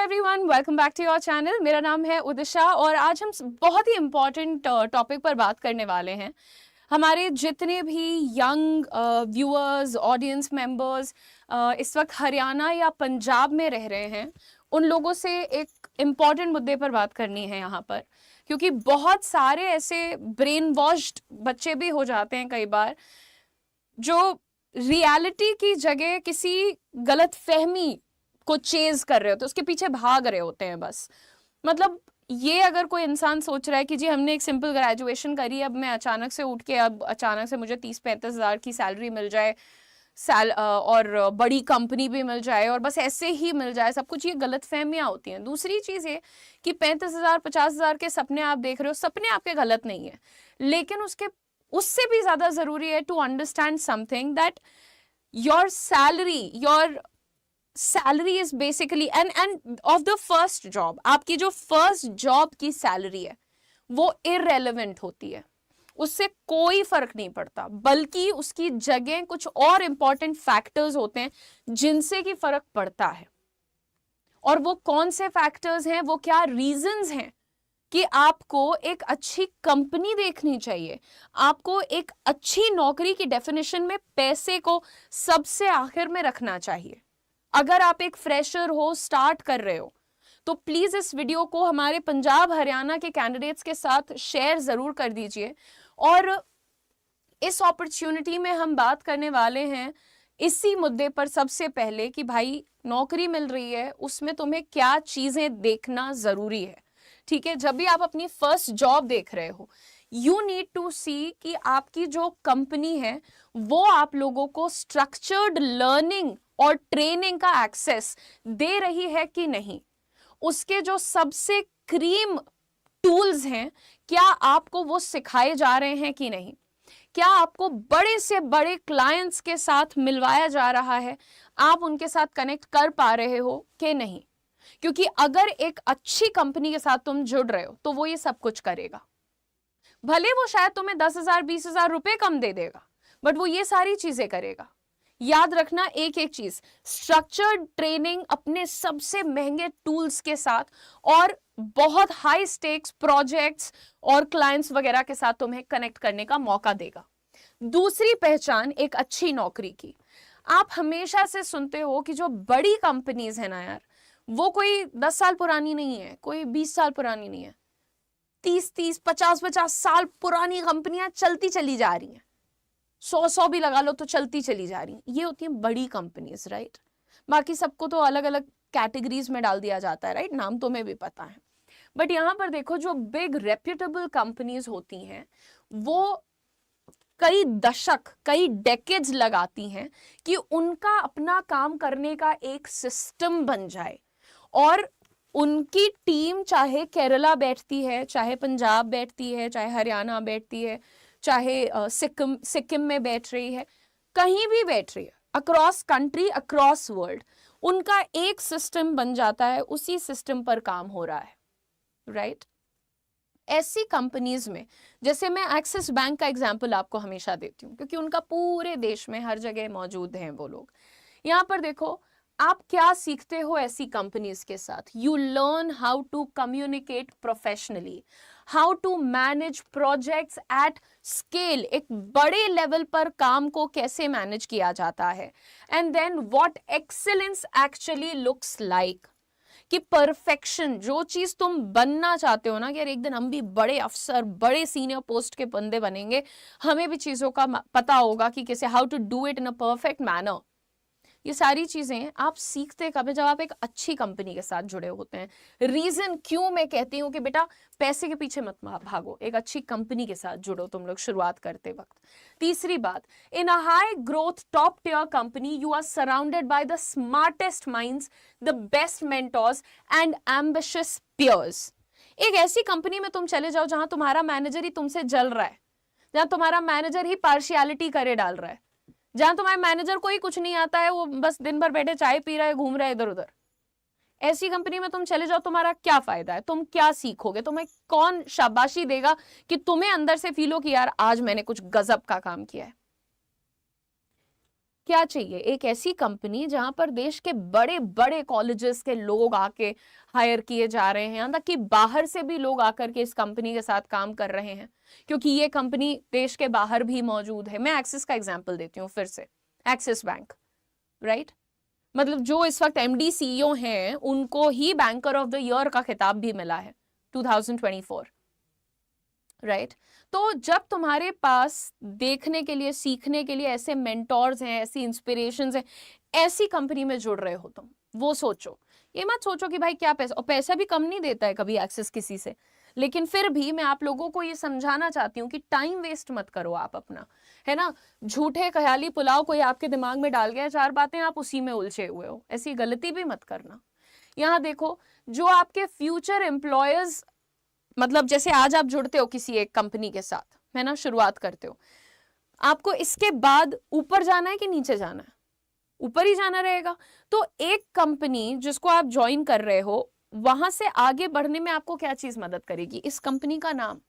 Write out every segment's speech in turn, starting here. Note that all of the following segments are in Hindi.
Everyone, welcome back to your channel. मेरा नाम है उदिशा और आज हम बहुत ही इम्पॉर्टेंट टॉपिक पर बात करने वाले हैं। हमारे जितने भी यंग व्यूअर्स, ऑडियंस मेंबर्स इस वक्त हरियाणा या पंजाब में रह रहे हैं, उन लोगों से एक इम्पॉर्टेंट मुद्दे पर बात करनी है यहाँ पर, क्योंकि बहुत सारे ऐसे ब्रेन वॉश्ड बच्चे भी हो जाते हैं कई बार, जो रियलिटी की जगह किसी गलत फहमी को चेज कर रहे होते हैं, उसके पीछे भाग रहे होते हैं बस। मतलब ये अगर कोई इंसान सोच रहा है कि जी हमने एक सिंपल ग्रेजुएशन करी, अब मैं अचानक से उठ के अब अचानक से मुझे 30-35 हज़ार की सैलरी मिल जाए, और बड़ी कंपनी भी मिल जाए और बस ऐसे ही मिल जाए सब कुछ, ये गलत फहमियाँ होती हैं। दूसरी चीज़ ये कि 35,000 50,000 के सपने आप देख रहे हो, सपने आपके गलत नहीं है, लेकिन उससे भी ज़्यादा ज़रूरी है to understand something that your salary is basically end of the first job, आपकी जो फर्स्ट जॉब की सैलरी है वो इररेलेवेंट होती है, उससे कोई फर्क नहीं पड़ता, बल्कि उसकी जगह कुछ और इंपॉर्टेंट फैक्टर्स होते हैं जिनसे की फर्क पड़ता है। और वो कौन से फैक्टर्स हैं, वो क्या रीजंस हैं कि आपको एक अच्छी कंपनी देखनी चाहिए, आपको एक अच्छी नौकरी की डेफिनेशन में पैसे को सबसे आखिर में रखना चाहिए। अगर आप एक फ्रेशर हो, स्टार्ट कर रहे हो, तो प्लीज इस वीडियो को हमारे पंजाब हरियाणा के कैंडिडेट्स के साथ शेयर जरूर कर दीजिए। और इस अपॉर्चुनिटी में हम बात करने वाले हैं इसी मुद्दे पर सबसे पहले कि भाई नौकरी मिल रही है, उसमें तुम्हें क्या चीजें देखना जरूरी है। ठीक है, जब भी आप अपनी फर्स्ट जॉब देख रहे हो, यू नीड टू सी कि आपकी जो कंपनी है वो आप लोगों को स्ट्रक्चर्ड लर्निंग और ट्रेनिंग का एक्सेस दे रही है कि नहीं, उसके जो सबसे क्रीम टूल्स हैं क्या आपको वो सिखाए जा रहे हैं कि नहीं, क्या आपको बड़े से बड़े क्लाइंट्स के साथ मिलवाया जा रहा है, आप उनके साथ कनेक्ट कर पा रहे हो कि नहीं। क्योंकि अगर एक अच्छी कंपनी के साथ तुम जुड़ रहे हो तो वो ये सब कुछ करेगा, भले वो शायद तुम्हें 10,000 20,000 रुपए कम दे देगा, बट वो ये सारी चीजें करेगा। याद रखना एक एक चीज, स्ट्रक्चर्ड ट्रेनिंग अपने सबसे महंगे टूल्स के साथ और बहुत हाई स्टेक्स प्रोजेक्ट्स और क्लाइंट्स वगैरह के साथ तुम्हें कनेक्ट करने का मौका देगा। दूसरी पहचान एक अच्छी नौकरी की, आप हमेशा से सुनते हो कि जो बड़ी कंपनीज है ना यार, वो कोई 10 साल पुरानी नहीं है, कोई 20 साल पुरानी नहीं है, 30-30 50-50 साल पुरानी कंपनियां चलती चली जा रही हैं, 100 भी लगा लो तो चलती चली जा रही, ये होती हैं बड़ी कंपनीज, राइट। बाकी सबको तो अलग अलग कैटेगरीज में डाल दिया जाता है, राइट, नाम तुम्हें भी पता है। बट यहां पर देखो, जो बिग रेप्यूटेबल कंपनीज होती हैं वो कई दशक, कई डेकेड्स लगाती हैं कि उनका अपना काम करने का एक सिस्टम बन जाए, और उनकी टीम चाहे केरला बैठती है, चाहे पंजाब बैठती है, चाहे हरियाणा बैठती है, चाहे सिक्किम में बैठ रही है, कहीं भी बैठ रही है, अक्रॉस कंट्री, अक्रॉस वर्ल्ड, उनका एक सिस्टम बन जाता है, उसी सिस्टम पर काम हो रहा है, राइट। ऐसी कंपनीज में, जैसे मैं एक्सिस बैंक का एग्जांपल आपको हमेशा देती हूँ क्योंकि उनका पूरे देश में हर जगह मौजूद हैं वो लोग। यहाँ पर देखो, आप क्या सीखते हो ऐसी कंपनीज के साथ, you learn how to communicate professionally, how to manage projects at scale, एक बड़े लेवल पर काम को कैसे मैनेज किया जाता है, and then what excellence actually looks like, कि परफेक्शन, जो चीज तुम बनना चाहते हो ना कि यार एक दिन हम भी बड़े अफसर, बड़े सीनियर पोस्ट के बंदे बनेंगे, हमें भी चीजों का पता होगा कि कैसे, how to do it in a perfect manner, ये सारी चीजें आप सीखते कब है, जब आप एक अच्छी कंपनी के साथ जुड़े होते हैं। रीजन क्यों मैं कहती हूँ कि बेटा पैसे के पीछे मत भागो, एक अच्छी कंपनी के साथ जुड़ो तुम लोग शुरुआत करते वक्त। तीसरी बात, in a high growth top tier company you are surrounded by the smartest minds, the best mentors and ambitious peers. एक ऐसी कंपनी में तुम चले जाओ जहां तुम्हारा मैनेजर ही तुमसे जल रहा है, जहां तुम्हारा मैनेजर ही पार्शियलिटी करे डाल रहा है, जहां तुम्हारे मैनेजर को ही कुछ नहीं आता है, वो बस दिन भर बैठे चाय पी रहा है, घूम रहा है इधर उधर, ऐसी कंपनी में तुम चले जाओ, तुम्हारा क्या फायदा है, तुम क्या सीखोगे, तुम्हें कौन शाबाशी देगा कि तुम्हें अंदर से फील हो कि यार आज मैंने कुछ गजब का काम किया है। क्या चाहिए? एक ऐसी कंपनी जहां पर देश के बड़े बड़े कॉलेजेस के लोग आके हायर किए जा रहे हैं, यहाँ तक कि बाहर से भी लोग आकर के इस कंपनी के साथ काम कर रहे हैं, क्योंकि ये कंपनी देश के बाहर भी मौजूद है। मैं एक्सिस का एग्जांपल देती हूँ फिर से, एक्सिस बैंक, राइट? मतलब जो इस वक्त एमडी सीईओ हैं, उनको ही बैंकर ऑफ द ईयर का खिताब भी मिला है 2024, राइट? तो जब तुम्हारे पास देखने के लिए, सीखने के लिए ऐसे मेंटोर्स हैं, ऐसी इंस्पिरेशंस हैं, ऐसी कंपनी में जुड़ रहे हो तुम, वो सोचो। ये मत सोचो कि भाई क्या पैसा, और पैसा भी कम नहीं देता है कभी एक्सेस किसी से, लेकिन फिर भी मैं आप लोगों को ये समझाना चाहती हूँ कि टाइम वेस्ट मत करो आप अपना, है ना? झूठे ख्याली पुलाव कोई आपके दिमाग में डाल गया, 4 बातें, आप उसी में उलझे हुए हो, ऐसी गलती भी मत करना। यहाँ देखो, जो आपके फ्यूचर एम्प्लॉयर्स, मतलब जैसे आज आप जुड़ते हो किसी एक कंपनी के साथ, है ना, शुरुआत करते हो, आपको इसके बाद ऊपर जाना है कि नीचे जाना है? ऊपर ही जाना रहेगा। तो एक कंपनी जिसको आप ज्वाइन कर रहे हो, वहां से आगे बढ़ने में आपको क्या चीज मदद करेगी? इस कंपनी का नाम।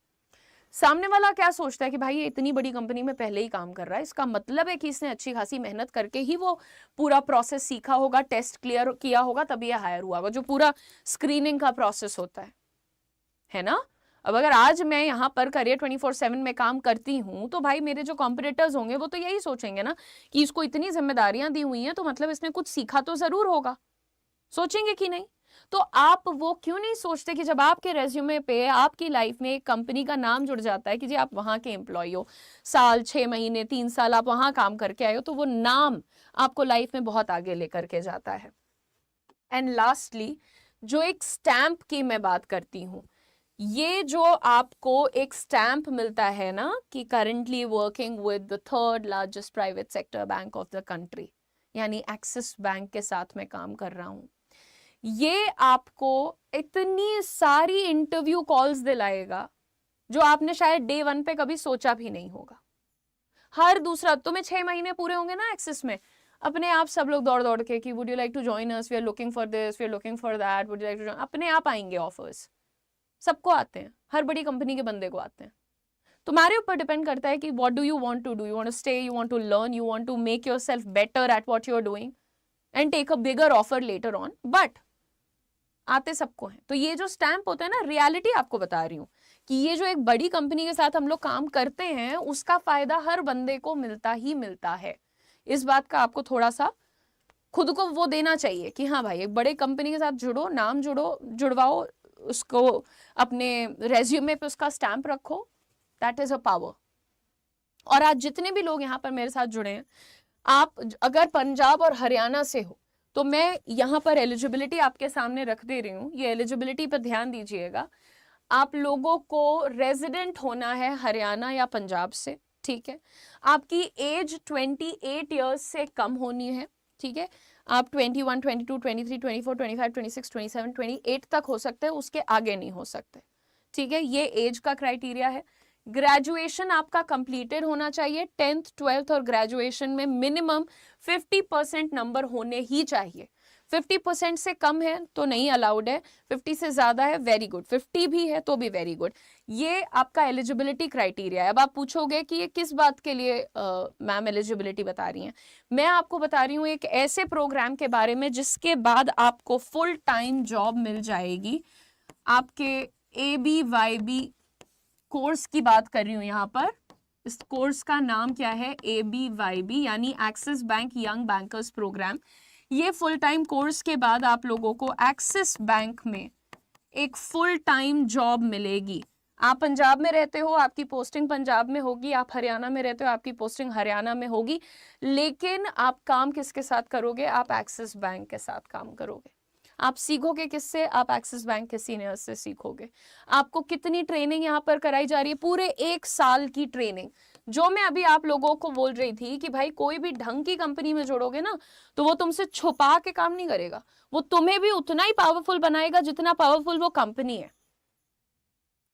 सामने वाला क्या सोचता है कि भाई ये इतनी बड़ी कंपनी में पहले ही काम कर रहा है, इसका मतलब है कि इसने अच्छी खासी मेहनत करके ही वो पूरा प्रोसेस सीखा होगा, टेस्ट क्लियर किया होगा, तभी ये हायर हुआ होगा, जो पूरा स्क्रीनिंग का प्रोसेस होता है ना? अब अगर आज मैं यहाँ पर करियर 24/7 में काम करती हूँ, तो भाई मेरे जो कॉम्पिटिटर्स होंगे वो तो यही सोचेंगे ना कि इसको इतनी जिम्मेदारियां दी हुई हैं, तो मतलब इसने कुछ सीखा तो जरूर होगा। सोचेंगे कि नहीं? तो आप वो क्यों नहीं सोचते कि जब आपके रेज्यूमे पे, आपकी लाइफ में एक कंपनी का नाम जुड़ जाता है कि जी आप वहां के एम्प्लॉय हो, साल, 6 महीने, 3 साल आप वहां काम करके आए हो, तो वो नाम आपको लाइफ में बहुत आगे लेकर के जाता है। एंड लास्टली, जो एक स्टैंप की मैं बात करती हूँ, ये जो आपको एक स्टैंप मिलता है ना कि currently working with the 3rd largest private sector bank of the country, यानी एक्सिस बैंक के साथ मैं काम कर रहा हूं, ये आपको इतनी सारी इंटरव्यू कॉल्स दिलाएगा जो आपने शायद डे 1 पे कभी सोचा भी नहीं होगा। हर दूसरा, तुम्हें 6 महीने पूरे होंगे ना एक्सिस में, अपने आप सब लोग दौड़ दौड़ के कि would you like to join us, we are looking for this, we are looking for that, would you like to join, अपने आप आएंगे ऑफर्स। सबको आते हैं, हर बड़ी कंपनी के बंदे को आते हैं। तुम्हारे ऊपर डिपेंड करता है कि what do you want to do, you want to stay, you want to learn, you want to make yourself better at what you are doing and take a bigger offer letter on, but आते सबको हैं। तो ये जो स्टैंप होता है ना, रियलिटी आपको बता रही हूँ कि ये जो एक बड़ी कंपनी के साथ हम लोग काम करते हैं, उसका फायदा हर बंदे को मिलता ही मिलता है। इस बात का आपको थोड़ा सा खुद को वो देना चाहिए कि हाँ भाई, एक बड़े कंपनी के साथ जुड़ो, नाम जुड़वाओ, उसको अपने रेज्यूमे पे उसका स्टैंप रखो, दैट इज अ पावर। और आज जितने भी लोग यहाँ पर मेरे साथ जुड़े हैं, आप अगर पंजाब और हरियाणा से हो, तो मैं यहाँ पर एलिजिबिलिटी आपके सामने रख दे रही हूँ, ये एलिजिबिलिटी पर ध्यान दीजिएगा। आप लोगों को रेजिडेंट होना है हरियाणा या पंजाब से, ठीक है? आपकी एज 28 ईयर्स से कम होनी है, ठीक है? आप 21, 22, 23, 24, 25, 26, 27, 28 तक हो सकते हैं, उसके आगे नहीं हो सकते, ठीक है? ये एज का क्राइटेरिया है। ग्रेजुएशन आपका कंप्लीटेड होना चाहिए, 10th 12th और ग्रेजुएशन में मिनिमम 50% नंबर होने ही चाहिए। 50% से कम है तो नहीं अलाउड है, 50 से ज्यादा है वेरी गुड, 50 भी है तो भी वेरी गुड। ये आपका एलिजिबिलिटी क्राइटेरिया है। अब आप पूछोगे कि ये किस बात के लिए मैम एलिजिबिलिटी बता रही हैं? मैं आपको बता रही हूँ एक ऐसे प्रोग्राम के बारे में जिसके बाद आपको फुल टाइम जॉब मिल जाएगी। आपके ABYB कोर्स की बात कर रही हूँ यहाँ पर। इस कोर्स का नाम क्या है? ABYB, यानी Axis bank young bankers program. ये फुल टाइम कोर्स के बाद आप लोगों को एक्सिस बैंक में एक फुल टाइम जॉब मिलेगी। आप पंजाब में रहते हो, आपकी पोस्टिंग पंजाब में होगी, आप हरियाणा में रहते हो, आपकी पोस्टिंग हरियाणा में होगी, लेकिन आप काम किसके साथ करोगे? आप एक्सिस बैंक के साथ काम करोगे। आप सीखोगे किससे? आप एक्सिस बैंक के सीनियर्स से सीखोगे। आपको कितनी ट्रेनिंग यहाँ पर कराई जा रही है? पूरे 1 साल की ट्रेनिंग। जो मैं अभी आप लोगों को बोल रही थी कि भाई कोई भी ढंग की कंपनी में जोड़ोगे ना, तो वो तुमसे छुपा के काम नहीं करेगा, वो तुम्हें भी उतना ही पावरफुल बनाएगा जितना पावरफुल वो कंपनी है।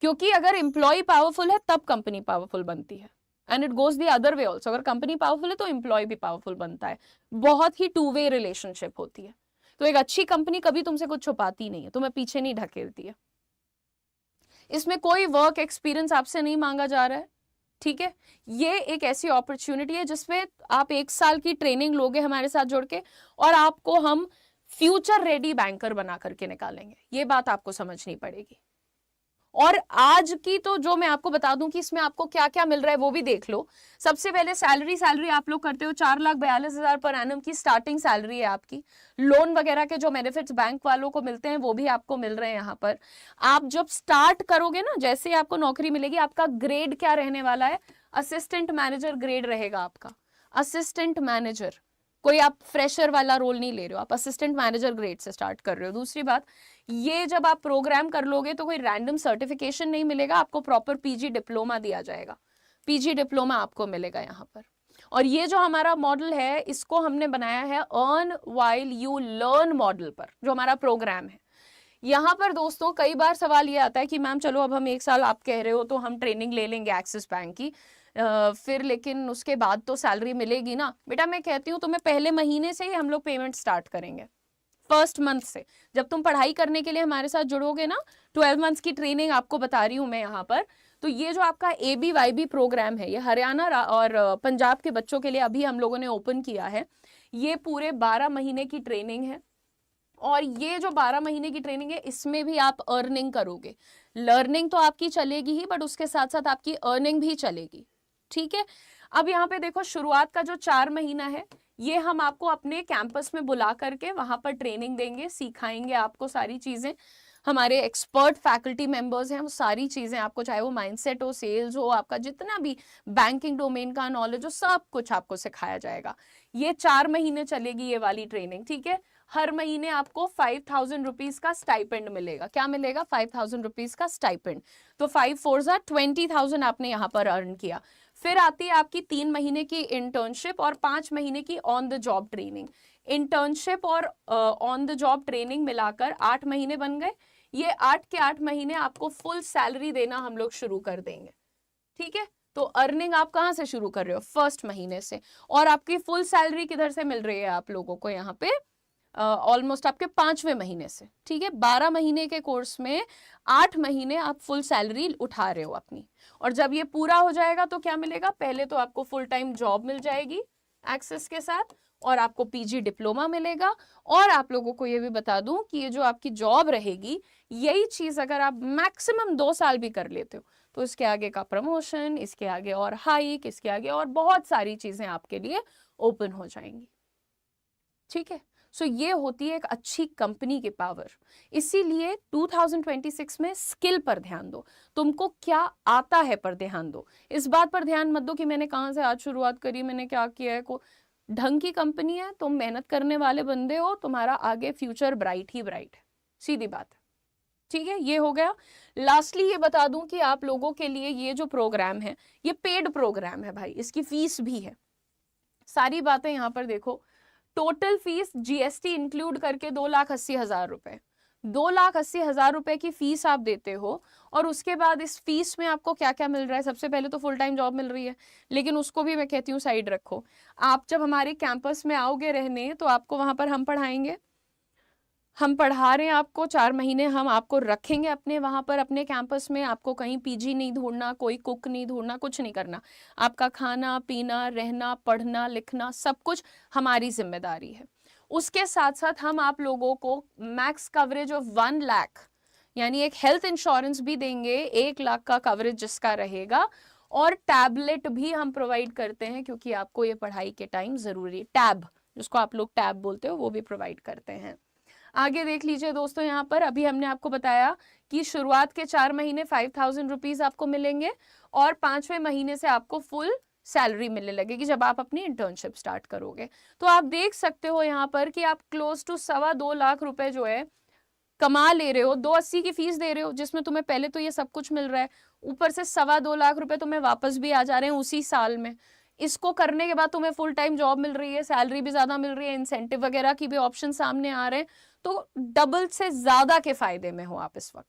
क्योंकि अगर एम्प्लॉय पावरफुल है तब कंपनी पावरफुल बनती है, and it goes the other way also. अगर कंपनी पावरफुल है तो एम्प्लॉय भी पावरफुल बनता है। बहुत ही 2 वे रिलेशनशिप होती है। तो एक अच्छी कंपनी कभी तुमसे कुछ छुपाती नहीं है, तुम्हें पीछे नहीं ढकेलती है। इसमें कोई वर्क एक्सपीरियंस आपसे नहीं मांगा जा रहा है, ठीक है, ये एक ऐसी अपॉर्चुनिटी है जिसमें आप 1 साल की ट्रेनिंग लोगे हमारे साथ जुड़ के, और आपको हम फ्यूचर रेडी बैंकर बना करके निकालेंगे। ये बात आपको समझनी पड़ेगी। और आज की तो जो मैं आपको बता दूं कि इसमें आपको क्या क्या मिल रहा है वो भी देख लो। सबसे पहले सैलरी आप लोग करते हो 4,42,000 पर एनम की स्टार्टिंग सैलरी है आपकी। लोन वगैरह के जो बेनिफिट्स बैंक वालों को मिलते हैं वो भी आपको मिल रहे हैं यहाँ पर। आप जब स्टार्ट करोगे ना, जैसे ही आपको नौकरी मिलेगी, आपका ग्रेड क्या रहने वाला है, असिस्टेंट मैनेजर ग्रेड रहेगा आपका। असिस्टेंट मैनेजर, कोई आप फ्रेशर वाला रोल नहीं ले रहे हो, आप असिस्टेंट मैनेजर ग्रेड से स्टार्ट कर रहे हो। दूसरी बात, ये जब आप प्रोग्राम कर लोगे तो कोई रैंडम सर्टिफिकेशन नहीं मिलेगा आपको, प्रॉपर पीजी डिप्लोमा दिया जाएगा। पीजी डिप्लोमा आपको मिलेगा यहाँ पर। और ये जो हमारा मॉडल है, इसको हमने बनाया है earn while you learn model पर, जो हमारा प्रोग्राम है। यहाँ पर दोस्तों कई बार सवाल ये आता है कि मैम चलो अब हम 1 साल आप कह रहे हो तो हम ट्रेनिंग ले लेंगे एक्सिस बैंक की, फिर लेकिन उसके बाद तो सैलरी मिलेगी ना। बेटा मैं कहती हूँ तुम्हें पहले महीने से ही हम लोग पेमेंट स्टार्ट करेंगे, फर्स्ट मंथ से। जब तुम पढ़ाई करने के लिए हमारे साथ जुड़ोगे ना, 12 मंथ्स की ट्रेनिंग आपको बता रही हूँ मैं यहाँ पर। तो ये जो आपका ABYB प्रोग्राम है, ये हरियाणा और पंजाब के बच्चों के लिए अभी हम लोगों ने ओपन किया है। ये पूरे 12 महीने की ट्रेनिंग है, और ये जो 12 महीने की ट्रेनिंग है इसमें भी आप अर्निंग करोगे। लर्निंग तो आपकी चलेगी ही, बट उसके साथ साथ आपकी अर्निंग भी चलेगी। ठीक है, अब यहाँ पे देखो, शुरुआत का जो 4 महीना है ये हम आपको अपने कैंपस में बुला करके वहां पर ट्रेनिंग देंगे, सिखाएंगे आपको सारी चीजें। हमारे एक्सपर्ट फैकल्टी मेंबर्स हैं, वो सारी चीजें आपको, चाहे वो माइंडसेट हो, सेल्स हो, आपका जितना भी बैंकिंग डोमेन का नॉलेज हो, सब कुछ आपको सिखाया जाएगा। ये 4 महीने चलेगी ये वाली ट्रेनिंग। ठीक है, हर महीने आपको 5,000 रुपीज का स्टाइपेंड मिलेगा। क्या मिलेगा? 5,000 रुपीज का स्टाइपेंड। तो 5 4 20,000 आपने यहाँ पर अर्न किया। फिर आती है आपकी 3 महीने की इंटर्नशिप और 5 महीने की on the job training. Internship और ऑन द जॉब ट्रेनिंग मिलाकर 8 महीने बन गए। ये 8 के 8 महीने आपको फुल सैलरी देना हम लोग शुरू कर देंगे। ठीक है, तो अर्निंग आप कहाँ से शुरू कर रहे हो? फर्स्ट महीने से। और आपकी फुल सैलरी किधर से मिल रही है आप लोगों को? यहाँ पे ऑलमोस्ट आपके 5वें महीने से। ठीक है, 12 महीने के कोर्स में 8 महीने आप फुल सैलरी उठा रहे हो अपनी। और जब ये पूरा हो जाएगा तो क्या मिलेगा? पहले तो आपको फुल टाइम जॉब मिल जाएगी एक्सेस के साथ, और आपको पीजी डिप्लोमा मिलेगा। और आप लोगों को ये भी बता दूं कि ये जो आपकी जॉब रहेगी, यही चीज अगर आप मैक्सिमम 2 साल भी कर लेते हो तो इसके आगे का प्रमोशन, इसके आगे और हाइक, इसके आगे और बहुत सारी चीजें आपके लिए ओपन हो जाएंगी। ठीक है, सो ये होती है एक अच्छी कंपनी की पावर। इसीलिए 2026 में स्किल पर ध्यान दो, तुमको क्या आता है पर ध्यान दो। इस बात पर ध्यान मत दो कि मैंने कहाँ से आज शुरुआत करी, मैंने क्या किया है। को ढंग की कंपनी है, तुम मेहनत करने वाले बंदे हो, तुम्हारा आगे फ्यूचर ब्राइट ही ब्राइट है, सीधी बात है। ठीक है, ये हो गया। लास्टली ये बता दूं कि आप लोगों के लिए ये जो प्रोग्राम है ये पेड प्रोग्राम है भाई, इसकी फीस भी है। सारी बातें यहाँ पर देखो, टोटल फीस GST इंक्लूड करके 2,80,000 रुपए, 2,80,000 रुपए की फीस आप देते हो। और उसके बाद इस फीस में आपको क्या क्या मिल रहा है? सबसे पहले तो फुल टाइम जॉब मिल रही है, लेकिन उसको भी मैं कहती हूँ साइड रखो। आप जब हमारे कैंपस में आओगे रहने तो आपको वहां पर हम पढ़ाएंगे, हम पढ़ा रहे हैं आपको 4 महीने, हम आपको रखेंगे अपने वहां पर अपने कैंपस में। आपको कहीं पीजी नहीं ढूंढना, कोई कुक नहीं ढूंढना, कुछ नहीं करना। आपका खाना पीना, रहना, पढ़ना, लिखना, सब कुछ हमारी जिम्मेदारी है। उसके साथ साथ हम आप लोगों को मैक्स कवरेज ऑफ 1 लाख, यानी एक हेल्थ इंश्योरेंस भी देंगे, 1 लाख का कवरेज जिसका रहेगा। और टैबलेट भी हम प्रोवाइड करते हैं, क्योंकि आपको ये पढ़ाई के टाइम जरूरी, टैब जिसको आप लोग टैब बोलते हो, वो भी प्रोवाइड करते हैं। आगे देख लीजिए दोस्तों, यहाँ पर अभी हमने आपको बताया कि शुरुआत के 4 महीने 5,000 रुपीज आपको मिलेंगे, और 5वें महीने से आपको फुल सैलरी मिलने लगेगी जब आप अपनी इंटर्नशिप स्टार्ट करोगे। तो आप देख सकते हो यहाँ पर कि आप क्लोज टू 2.25 लाख रुपए जो है कमा ले रहे हो। 280 की फीस दे रहे हो, जिसमें तुम्हें पहले तो ये सब कुछ मिल रहा है, ऊपर से 2.25 लाख रुपए तुम्हें वापस भी आ जा रहे हैं उसी साल में। इसको करने के बाद तुम्हें फुल टाइम जॉब मिल रही है, सैलरी भी ज्यादा मिल रही है, इंसेंटिव वगैरह की भी ऑप्शन सामने आ रहे हैं। तो डबल से ज्यादा के फायदे में हो आप इस वक्त।